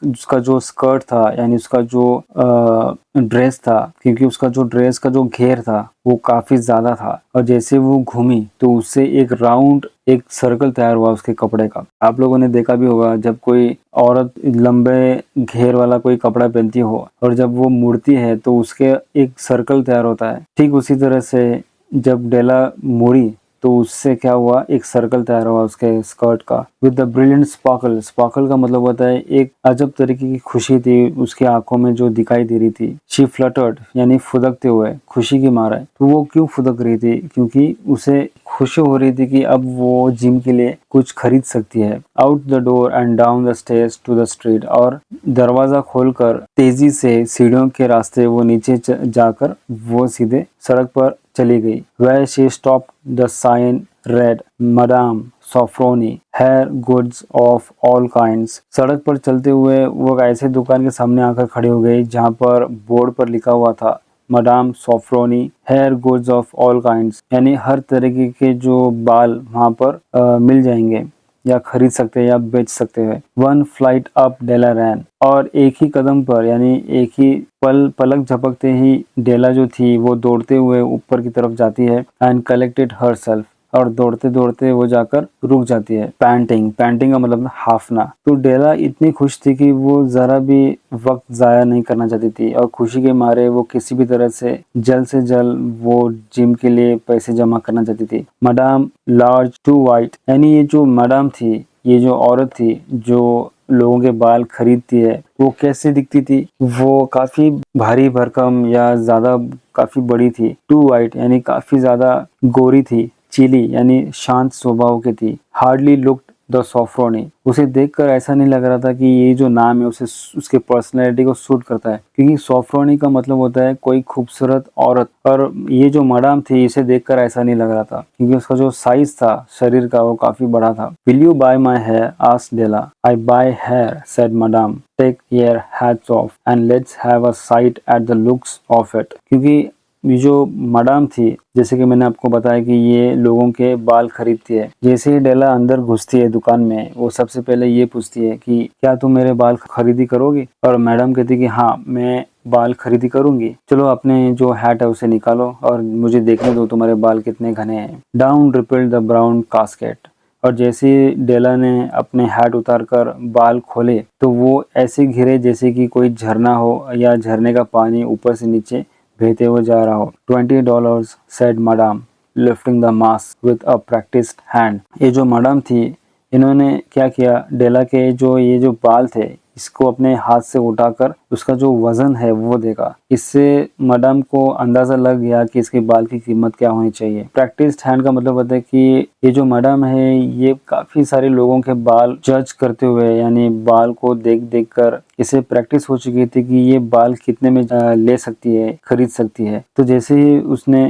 B: उसका जो स्कर्ट था यानी उसका जो ड्रेस था, क्योंकि उसका जो ड्रेस का जो घेर था वो काफी ज्यादा था, और जैसे वो घूमी तो उससे एक राउंड एक सर्कल तैयार हुआ उसके कपड़े का। आप लोगों ने देखा भी होगा जब कोई औरत लंबे घेर वाला कोई कपड़ा पहनती हो और जब वो मुड़ती है तो उसके एक सर्कल तैयार होता है। ठीक उसी तरह से जब डेला मुड़ी तो उससे क्या हुआ, एक सर्कल तैयार हुआ उसके स्कर्ट का। With the brilliant sparkle. Sparkle का मतलब होता है एक अजब तरीके की खुशी थी उसकी आंखों में जो दिखाई दे रही थी। शी फ्लटर्ड यानी फुदकते हुए खुशी की मारे। तो वो क्यों फुदक रही थी, क्योंकि उसे खुशी हो रही थी कि अब वो जिम के लिए कुछ खरीद सकती है। Out the door and down the stairs to the street. और दरवाजा खोलकर तेजी से सीढ़ियों के रास्ते वो नीचे जाकर वो सीधे सड़क पर चली गई। Where she stopped the sign read Madame Sofroni hair goods of all kinds। सड़क पर चलते हुए वो ऐसे दुकान के सामने आकर खड़ी हो गई जहाँ पर बोर्ड पर लिखा हुआ था Madame Sofronie hair goods of all kinds, यानी हर तरीके के जो बाल वहाँ पर मिल जाएंगे या खरीद सकते हैं या बेच सकते हैं। वन फ्लाइट अप डेला रैन। और एक ही कदम पर यानी एक ही पलक झपकते ही डेला जो थी वो दौड़ते हुए ऊपर की तरफ जाती है। And collected herself. और दौड़ते दौड़ते वो जाकर रुक जाती है। पैंटिंग। पैंटिंग का मतलब हाफना। तो डेला इतनी खुश थी कि वो जरा भी वक्त जाया नहीं करना चाहती थी और खुशी के मारे वो किसी भी तरह से जल्द वो जिम के लिए पैसे जमा करना चाहती थी। मडाम लार्ज टू वाइट, यानी ये जो मैडम थी, ये जो औरत थी जो लोगों के बाल खरीदती है, वो कैसे दिखती थी, वो काफी भारी भरकम या ज्यादा काफी बड़ी थी। टू वाइट यानी काफी ज्यादा गोरी थी। चिली यानी शांत स्वभाव की थी। Hardly looked the Sofronie. उसे देखकर ऐसा नहीं लग रहा था कि ये जो नाम है उसे उसके पर्सनैलिटी को सूट करता है, क्योंकि सॉफ्रोनी का मतलब होता है कोई खूबसूरत औरत, और ये जो मैडम थी इसे देखकर ऐसा नहीं लग रहा था क्योंकि उसका जो साइज था शरीर का वो काफी बड़ा था। Will you buy my hair asked Della. I buy hair said madam, take your hats off and let's have a sight at the looks of it. क्योंकि ये जो मैडम थी, जैसे कि मैंने आपको बताया कि ये लोगों के बाल खरीदती है। जैसे ही डेला अंदर घुसती है दुकान में, वो सबसे पहले ये पूछती है कि क्या तुम मेरे बाल खरीदी करोगी। और मैडम कहती कि हाँ, मैं बाल खरीदी करूंगी। चलो अपने जो हैट है उसे निकालो और मुझे देखने दो तुम्हारे बाल कितने घने हैं। Down repelled the brown casket. और जैसे डेला ने अपने हैट उतारकर बाल खोले तो वो ऐसे घिरे जैसे कि कोई झरना हो या झरने का पानी ऊपर से नीचे बहते हुए जा रहा हो। $20 said madam lifting the mask with a practiced hand। ये जो मैडम थी इन्होंने क्या किया, डेला के ये जो बाल थे इसको अपने हाथ से उठाकर उसका जो वजन है वो देखा। इससे मैडम को अंदाजा लग गया कि इसके बाल की कीमत क्या होनी चाहिए। प्रैक्टिस्ड हैंड का मतलब होता है कि ये जो मैडम है ये काफी सारे लोगों के बाल जज करते हुए यानी बाल को देख देख कर इसे प्रैक्टिस हो चुकी थी कि ये बाल कितने में ले सकती है, खरीद सकती है। तो जैसे ही उसने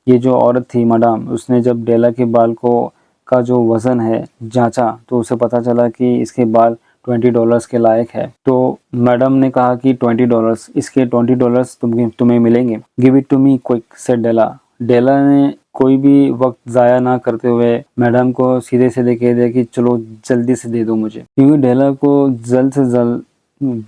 B: ये जो औरत थी मैडम, उसने जब डेला के बाल का जो वजन है जांचा तो उसे पता चला कि इसके बाल $20 के लायक है। तो मैडम ने कहा कि $20, इसके $20 तुम्हें मिलेंगे। Give it to me quick said Della. Della ने कोई भी वक्त जाया ना करते हुए मैडम को सीधे सीधे कह दिया कि चलो जल्दी से दे दो मुझे, क्योंकि डेला को जल्द से जल्द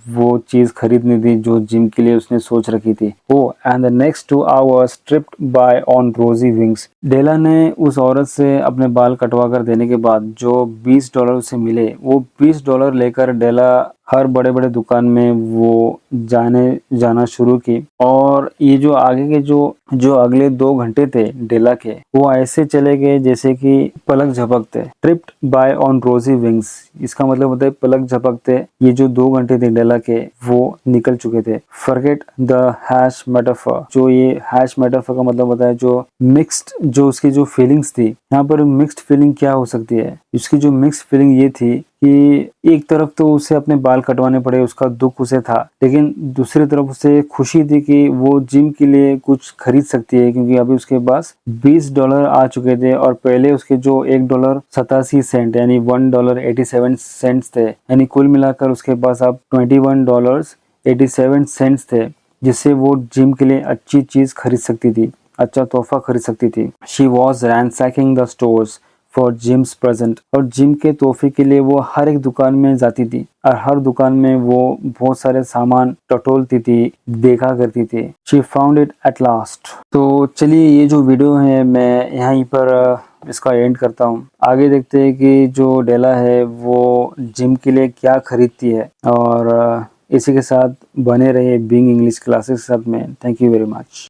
B: वो चीज खरीदनी थी जो जिम के लिए उसने सोच रखी थी। Oh and the next 2 hours tripped by on rosy wings. Della ने उस औरत से अपने बाल कटवा कर देने के बाद जो $20 उसे मिले वो $20 लेकर डेला हर बड़े बड़े दुकान में वो जाना शुरू की। और ये जो आगे के जो अगले 2 घंटे थे डेला के वो ऐसे चले गए जैसे कि पलक झपकते। Tripped by on rosy wings इसका मतलब होता है पलक झपकते। ये जो 2 घंटे थे डेला के वो निकल चुके थे। Forget the hash metaphor. जो ये हैश मेटाफर का मतलब होता है जो मिक्स्ड, जो उसकी जो फीलिंग्स थी। यहाँ पर मिक्स्ड फीलिंग क्या हो सकती है, इसकी जो मिक्स्ड फीलिंग ये थी कि एक तरफ तो उसे अपने बाल कटवाने पड़े, उसका दुख उसे था, लेकिन दूसरी तरफ उसे खुशी थी कि वो जिम के लिए कुछ खरीद सकती है, क्योंकि अभी उसके पास $20 आ चुके थे और पहले उसके जो $1.87 यानी $1.87 थे, यानी कुल मिलाकर उसके पास अब $21.87 थे, जिससे वो जिम के लिए अच्छी चीज खरीद सकती थी, अच्छा तोहफा खरीद सकती थी। She was ransacking the stores for Jim's present. और जिम के तोहफे के लिए वो हर एक दुकान में जाती थी और हर दुकान में वो बहुत सारे सामान टटोलती थी, देखा करती थी। She found it at last. तो चलिए ये जो वीडियो है मैं यहीं पर इसका एंड करता हूँ। आगे देखते हैं कि जो डेला है वो जिम के लिए क्या खरीदती है। और इसी के साथ बने रहिए बीइंग इंग्लिश क्लासेस के साथ में। Thank you very much.